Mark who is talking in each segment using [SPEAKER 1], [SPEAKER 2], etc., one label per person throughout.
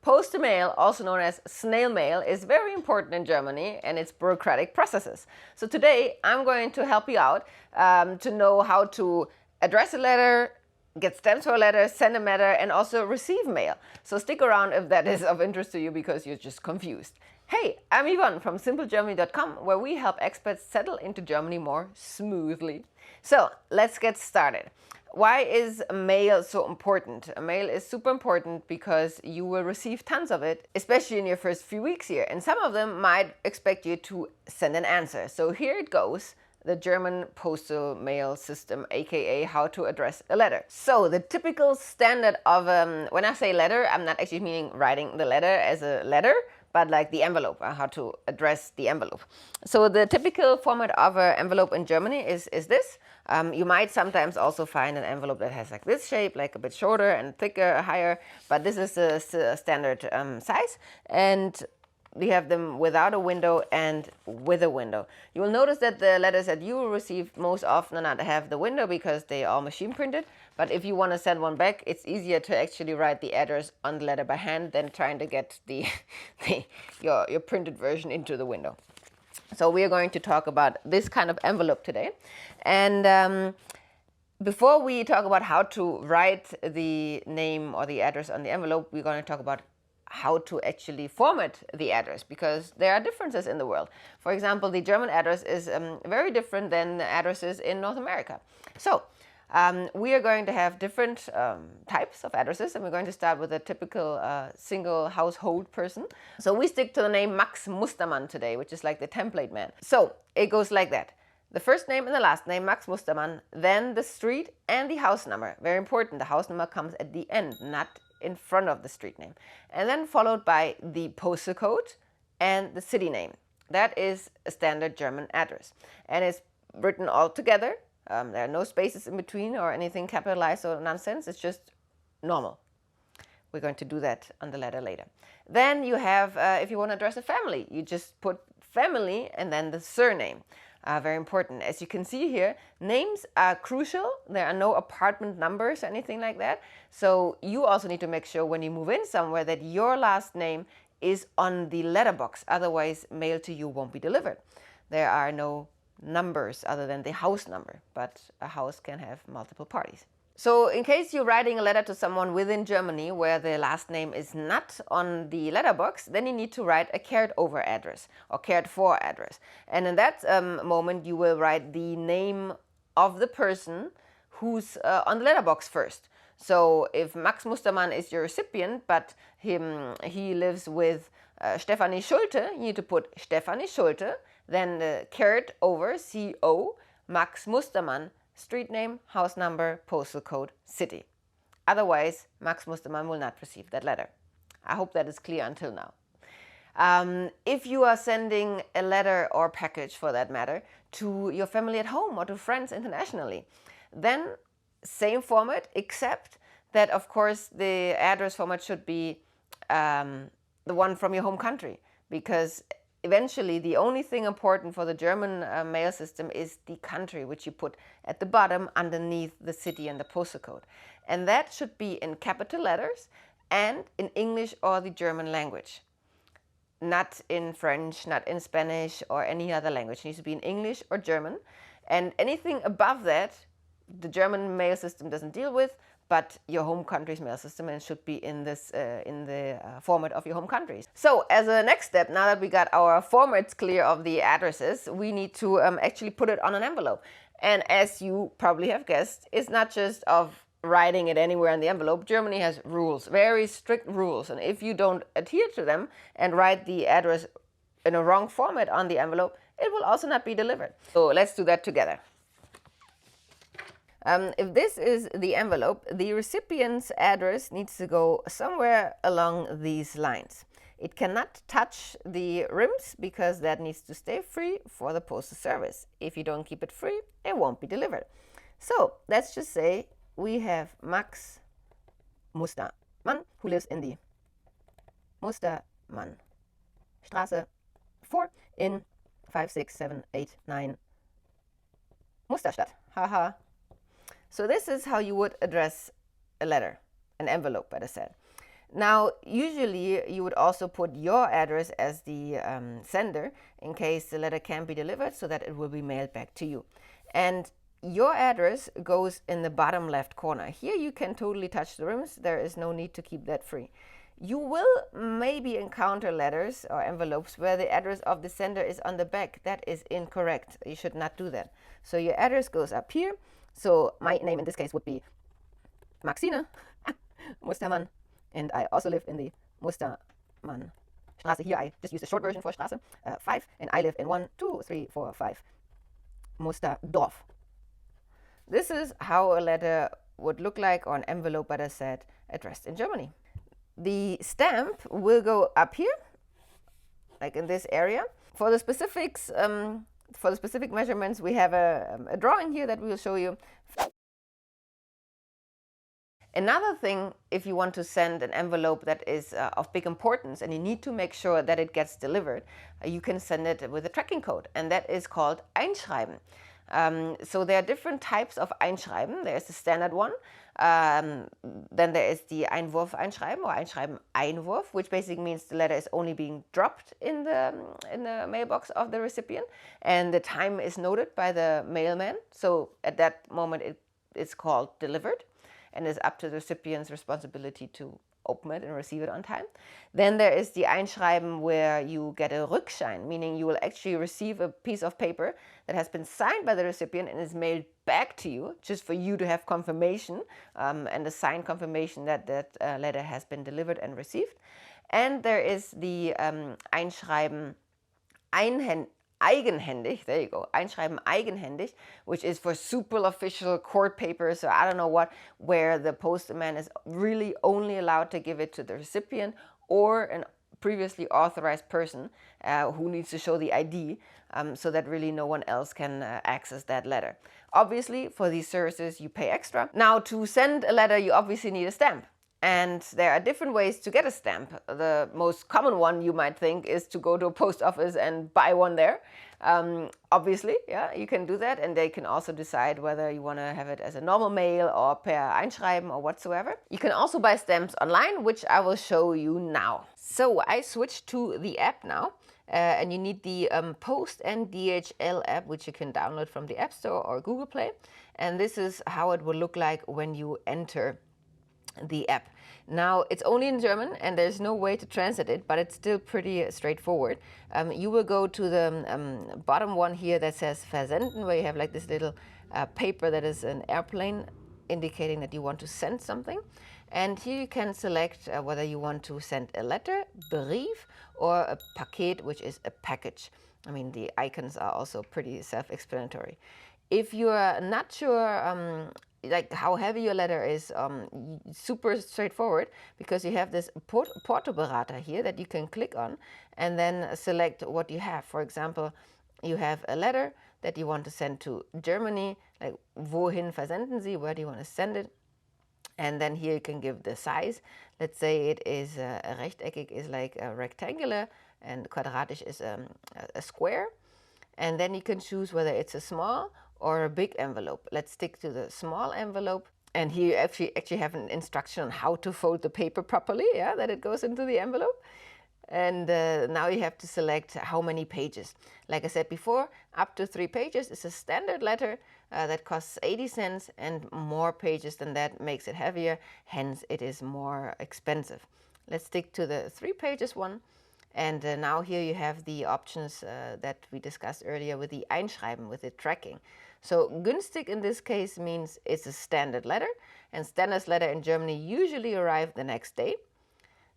[SPEAKER 1] Postal mail, also known as snail mail, is very important in Germany and its bureaucratic processes. So today I'm going to help you out to know how to address a letter, get stamps for a letter, send a letter, and also receive mail. So stick around if that is of interest to you because you're just confused. Hey, I'm Yvonne from simplegermany.com, where we help expats settle into Germany more smoothly. So let's get started. Why is mail so important? Mail is super important because you will receive tons of it, especially in your first few weeks here. And some of them might expect you to send an answer. So here it goes. The German postal mail system, aka how to address a letter. So the typical standard of, when I say letter, I'm not actually meaning writing the letter as a letter, but like the envelope, how to address the envelope. So the typical format of an envelope in Germany is this. You might sometimes also find an envelope that has like this shape, like a bit shorter and thicker, higher, but this is the standard size. And we have them without a window and with a window. You will notice that the letters that you will receive most often not have the window because they are machine printed. But if you want to send one back, it's easier to actually write the address on the letter by hand than trying to get your printed version into the window. So we are going to talk about this kind of envelope today. And before we talk about how to write the name or the address on the envelope, we're going to talk about how to actually format the address, because there are differences in the world. For example, the German address is very different than the addresses in North America. So we are going to have different types of addresses, and we're going to start with a typical single household person. So we stick to the name Max Mustermann today, which is like the template man. So it goes like that. The first name and the last name, Max Mustermann, then the street and the house number. Very important, the house number comes at the end, not in front of the street name. And then followed by the postal code and the city name. That is a standard German address. And it's written all together. There are no spaces in between or anything capitalized or nonsense. It's just normal. We're going to do that on the letter later. Then you have, if you want to address a family, you just put family and then the surname. Very important. As you can see here, names are crucial. There are no apartment numbers or anything like that. So you also need to make sure when you move in somewhere that your last name is on the letterbox. Otherwise, mail to you won't be delivered. There are no numbers other than the house number, but a house can have multiple parties. So in case you're writing a letter to someone within Germany where the last name is not on the letterbox, then you need to write a cared over address or cared for address. And in that moment, you will write the name of the person who's on the letterbox first. So if Max Mustermann is your recipient, but he lives with Stefanie Schulte, you need to put Stefanie Schulte, then the cared over, CO, Max Mustermann, street name, house number, postal code, city. Otherwise, Max Mustermann will not receive that letter. I hope that is clear until now. If you are sending a letter or package, for that matter, to your family at home or to friends internationally, then same format, except that, of course, the address format should be the one from your home country, because eventually, the only thing important for the German mail system is the country, which you put at the bottom underneath the city and the postal code. And that should be in capital letters and in English or the German language. Not in French, not in Spanish or any other language. It needs to be in English or German. And anything above that, the German mail system doesn't deal with, but your home country's mail system, and should be in this in the format of your home countries. So as a next step, now that we got our formats clear of the addresses, we need to actually put it on an envelope. And as you probably have guessed, it's not just of writing it anywhere in the envelope. Germany has rules, very strict rules. And if you don't adhere to them and write the address in a wrong format on the envelope, it will also not be delivered. So let's do that together. If this is the envelope, the recipient's address needs to go somewhere along these lines. It cannot touch the rims because that needs to stay free for the postal service. If you don't keep it free, it won't be delivered. So let's just say we have Max Mustermann, who lives in the Mustermann Straße 4 in 56789 Musterstadt. Haha. So this is how you would address a letter, an envelope, better said. Now, usually you would also put your address as the sender in case the letter can't be delivered, so that it will be mailed back to you. And your address goes in the bottom left corner. Here you can totally touch the rims. There is no need to keep that free. You will maybe encounter letters or envelopes where the address of the sender is on the back. That is incorrect. You should not do that. So your address goes up here. So my name in this case would be Maxine Mustermann, and I also live in the Mustermann Straße. Here I just use the short version for Straße 5, and I live in 1, 2, 3, 4, 5 Musterdorf. This is how a letter would look like, or an envelope, better said, addressed in Germany. The stamp will go up here, like in this area. For the specifics, for the specific measurements, we have a drawing here that we will show you. Another thing, if you want to send an envelope that is of big importance and you need to make sure that it gets delivered, you can send it with a tracking code, and that is called Einschreiben. So there are different types of Einschreiben. There's the standard one. Then there is the Einwurf-Einschreiben or Einschreiben-Einwurf, which basically means the letter is only being dropped in the mailbox of the recipient, and the time is noted by the mailman. So at that moment it's called delivered, and it's up to the recipient's responsibility to open it and receive it on time. Then there is the Einschreiben where you get a Rückschein, meaning you will actually receive a piece of paper that has been signed by the recipient and is mailed back to you, just for you to have confirmation and a signed confirmation that that letter has been delivered and received. And there is the Einschreiben eigenhändig, there you go, Einschreiben eigenhändig, which is for super official court papers, or I don't know what, where the postman is really only allowed to give it to the recipient or an previously authorized person who needs to show the ID, so that really no one else can access that letter. Obviously, for these services, you pay extra. Now, to send a letter, you obviously need a stamp. And there are different ways to get a stamp. The most common one, you might think, is to go to a post office and buy one there. Obviously, yeah, you can do that, and they can also decide whether you want to have it as a normal mail or per Einschreiben or whatsoever. You can also buy stamps online, which I will show you now. So I switched to the app now, and you need the Post and DHL app, which you can download from the App Store or Google Play. And this is how it will look like when you enter the app. Now, it's only in German and there's no way to translate it, but it's still pretty straightforward. You will go to the bottom one here that says Versenden, where you have like this little paper that is an airplane indicating that you want to send something. And here you can select whether you want to send a letter, Brief, or a Paket, which is a package. I mean, the icons are also pretty self-explanatory. If you are not sure like how heavy your letter is, super straightforward, because you have this Portoberater here that you can click on and then select what you have. For example, you have a letter that you want to send to Germany, like wohin versenden Sie, where do you want to send it? And then here you can give the size. Let's say it is a rechteckig is like a rectangular, and quadratisch is a square. And then you can choose whether it's a small or a big envelope. Let's stick to the small envelope. And here you actually have an instruction on how to fold the paper properly, yeah, that it goes into the envelope. And now you have to select how many pages. Like I said before, up to 3 pages is a standard letter that costs 80 cents, and more pages than that makes it heavier, hence it is more expensive. Let's stick to the 3 pages one. And now here you have the options that we discussed earlier with the Einschreiben, with the tracking. So günstig in this case means it's a standard letter, and standard letter in Germany usually arrive the next day.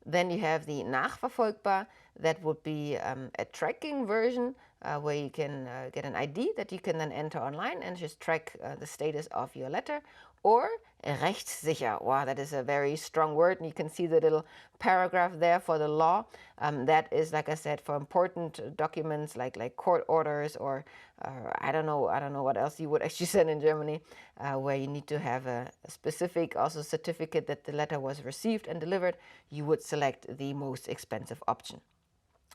[SPEAKER 1] Then you have the nachverfolgbar, that would be a tracking version where you can get an ID that you can then enter online and just track the status of your letter. Or rechtssicher, wow, that is a very strong word, and you can see the little paragraph there for the law. That is, like I said, for important documents like court orders, or I don't know what else you would actually send in Germany, where you need to have a specific also certificate that the letter was received and delivered. You would select the most expensive option.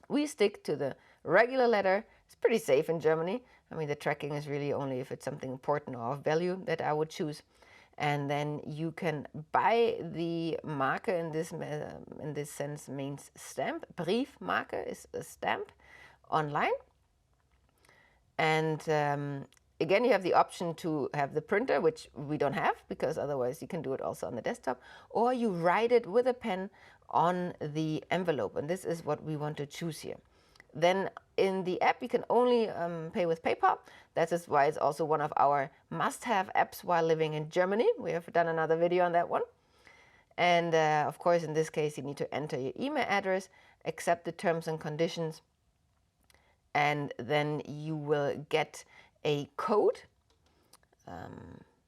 [SPEAKER 1] We stick to the regular letter. It's pretty safe in Germany. I mean, the tracking is really only if it's something important or of value that I would choose. and then you can buy the marker. In this sense means stamp. Briefmarke is a stamp online. And again, you have the option to have the printer, which we don't have, because otherwise you can do it also on the desktop, or you write it with a pen on the envelope, and this is what we want to choose here. Then in the app you can only pay with PayPal. That is why it's also one of our must-have apps while living in Germany. We have done another video on that one. And of course, in this case, you need to enter your email address, accept the terms and conditions, and then you will get a code,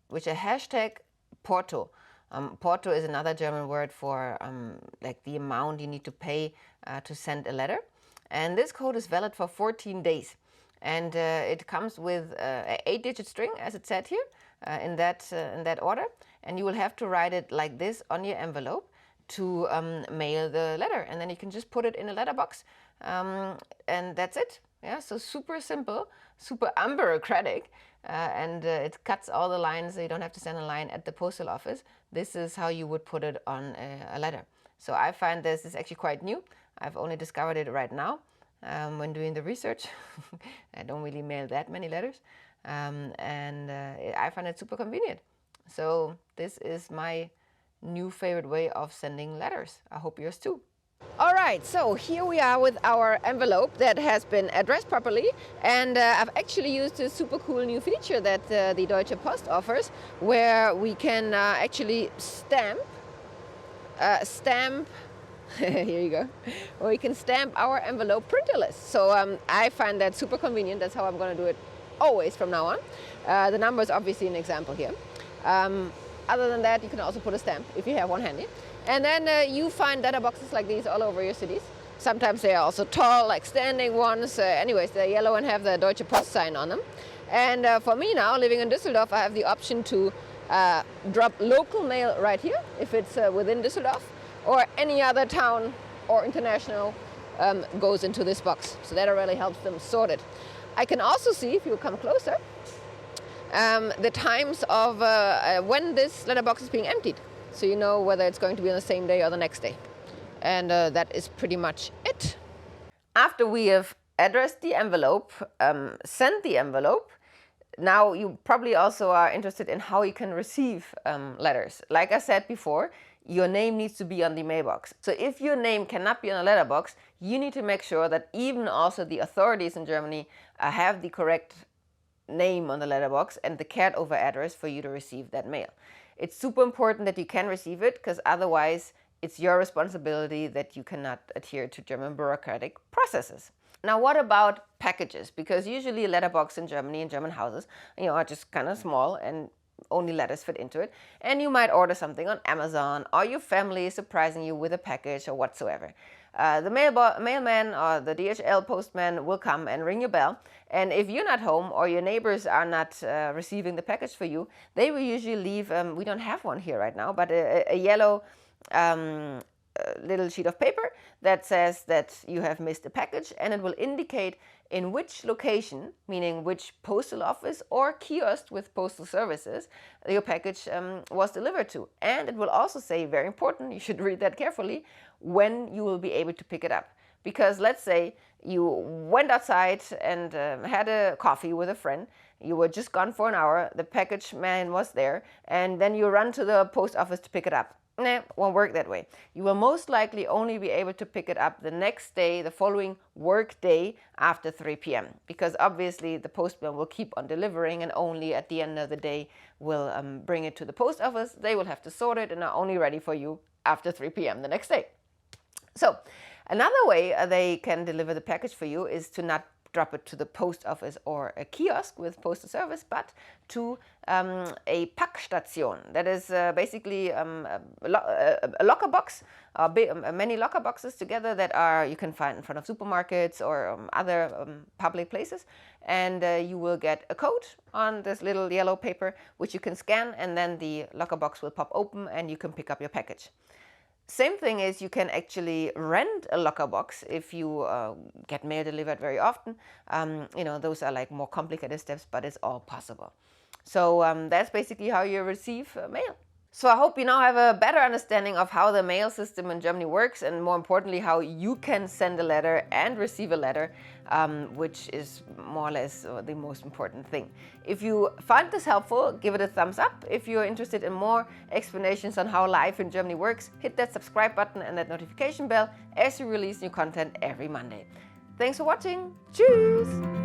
[SPEAKER 1] which is hashtag Porto. Porto is another German word for like the amount you need to pay to send a letter. And this code is valid for 14 days. And it comes with an 8-digit string, as it said here, in that order. And you will have to write it like this on your envelope to mail the letter. And then you can just put it in a letterbox, and that's it. Yeah, so super simple, super unbureaucratic, and it cuts all the lines, so you don't have to send a line at the postal office. This is how you would put it on a letter. So I find this is actually quite new. I've only discovered it right now when doing the research. I don't really mail that many letters, and I find it super convenient. So this is my new favorite way of sending letters. I hope yours too. All right, so here we are with our envelope that has been addressed properly, and I've actually used a super cool new feature that the Deutsche Post offers, where we can actually stamp, here you go, where we can stamp our envelope printerless. So I find that super convenient. That's how I'm going to do it always from now on. The number is obviously an example here. Other than that, you can also put a stamp if you have one handy. And then you find letterboxes like these all over your cities. Sometimes they are also tall, like standing ones. Anyways, they're yellow and have the Deutsche Post sign on them. And for me now, living in Düsseldorf, I have the option to drop local mail right here, if it's within Düsseldorf, or any other town or international goes into this box. So that really helps them sort it. I can also see, if you come closer, the times of when this letterbox is being emptied. So you know whether it's going to be on the same day or the next day. And that is pretty much it. After we have addressed the envelope, sent the envelope, now you probably also are interested in how you can receive letters. Like I said before, your name needs to be on the mailbox. So if your name cannot be on a letterbox, you need to make sure that even also the authorities in Germany have the correct name on the letterbox and the cared over address for you to receive that mail. It's super important that you can receive it, because otherwise it's your responsibility that you cannot adhere to German bureaucratic processes. Now, what about packages? Because usually a letterbox in Germany, in German houses, are just kind of small and only letters fit into it. And you might order something on Amazon, or your family is surprising you with a package or whatsoever. The mailman or the DHL postman will come and ring your bell. And if you're not home or your neighbors are not receiving the package for you, they will usually leave, we don't have one here right now, but a yellow little sheet of paper that says that you have missed a package, and it will indicate in which location, meaning which postal office or kiosk with postal services your package was delivered to. And it will also say, very important, you should read that carefully, when you will be able to pick it up. Because let's say you went outside and had a coffee with a friend, you were just gone for an hour, the package man was there, and then you run to the post office to pick it up. Nah, won't work that way. You will most likely only be able to pick it up the next day, the following work day after 3 p.m. Because obviously the postman will keep on delivering, and only at the end of the day will bring it to the post office. They will have to sort it and are only ready for you after 3 p.m. the next day. So another way they can deliver the package for you is to not drop it to the post office or a kiosk with postal service, but to a Packstation. That is basically a locker box, many locker boxes together that you can find in front of supermarkets or other public places. And you will get a code on this little yellow paper, which you can scan, and then the locker box will pop open and you can pick up your package. Same thing is, you can actually rent a locker box if you get mail delivered very often. Those are like more complicated steps, but it's all possible. So that's basically how you receive mail. So I hope you now have a better understanding of how the mail system in Germany works, and more importantly, how you can send a letter and receive a letter, which is more or less the most important thing. If you find this helpful, give it a thumbs up. If you're interested in more explanations on how life in Germany works, hit that subscribe button and that notification bell as we release new content every Monday. Thanks for watching. Tschüss!